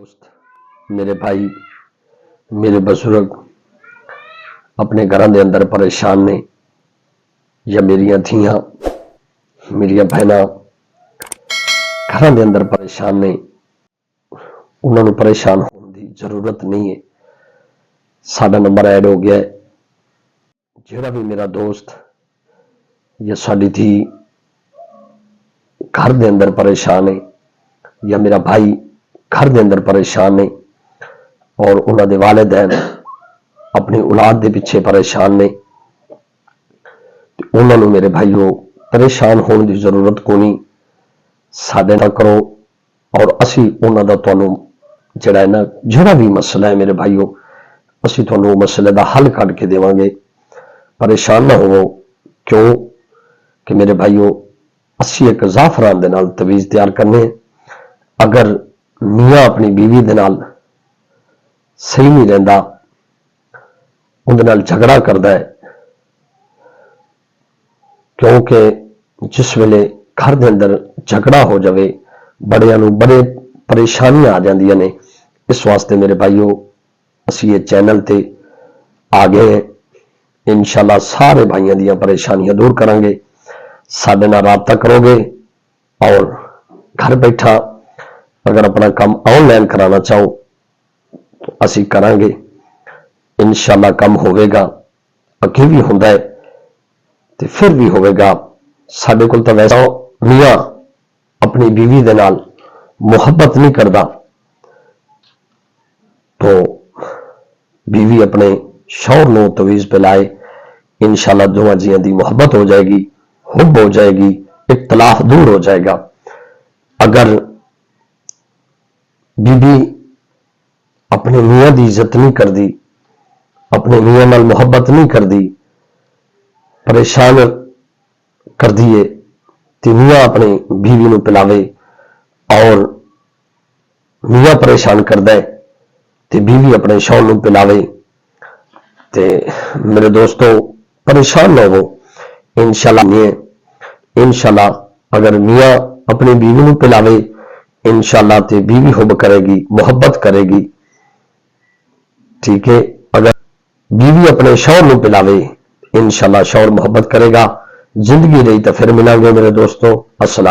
दोस्त, मेरे भाई, मेरे बजुर्ग अपने घरों के अंदर परेशान ने, या मेरिया धियां मेरिया बहना घरों के अंदर परेशान ने, उन्होंने परेशान होने की जरूरत नहीं है। साडा नंबर ऐड हो गया है। जेड़ा भी मेरा दोस्त या साडी धी घर के अंदर परेशान है, या मेरा भाई घर के अंदर परेशान है, और उन्होंने वालिदैन अपनी औलाद के पिछे परेशान ने, उन्होंने मेरे भाईओ परेशान होने की जरूरत को नहीं। साडे नाल करो और असी उन्हों का तुहानू जिहड़ा है ना, जिहड़ा भी मसला है मेरे भाईओ, असी तुहानू मसले का हल कढ के देवांगे। परेशान ना होवो। क्यों कि मेरे भाईओ असी एक जाफरान दे नाल तवीज़ तैयार करने। अगर मियाँ अपनी बीवी दे नाल सही नहीं रहिंदा, उहदे नाल झगड़ा करदा है, क्योंकि जिस वेले घर के अंदर झगड़ा हो जाए बड़ियां नूं बड़े परेशानियां आ जांदियां ने। इस वास्ते मेरे भाईओ असी ये चैनल ते आ गए हैं। इंशाअल्लाह सारे भाइयों दी परेशानियां दूर करांगे। साडे नाल राबता करोगे और घर बैठा अगर अपना काम ऑनलाइन कराना चाहो तो असी करांगे। इंशाअल्लाह काम होवेगा, अगे भी हुंदा है ते फिर भी होवेगा। साडे कोल तां वैसा मियाँ अपनी बीवी दे नाल मुहब्बत नहीं करता, तो बीवी अपने शौहर नूं तवीज़ पिलाए, इंशाअल्लाह दोवां जियां दी मुहब्बत हो जाएगी, हुब हो जाएगी, इख्तलाफ दूर हो जाएगा। अगर बीवी अपने मियाँ की इज्जत नहीं करती, अपने मियाँ नाल मुहब्बत नहीं करती, परेशान कर दिए, तो मियाँ अपनी बीवी नूं पिलावे, और मियाँ परेशान करता है तो बीवी अपने शौहर नूं पिलावे। ते मेरे दोस्तों परेशान ना हो। इंशाअल्लाह अगर मियाँ अपनी बीवी नूं पिलावे, इंशाअल्लाह ते बीवी हुब करेगी, मुहब्बत करेगी। ठीक है। अगर बीवी अपने शौहर नूं पिलावे, इंशाअल्लाह शौहर मुहब्बत करेगा। जिंदगी रही तो फिर मिलांगे मेरे दोस्तों। अस्सलाम।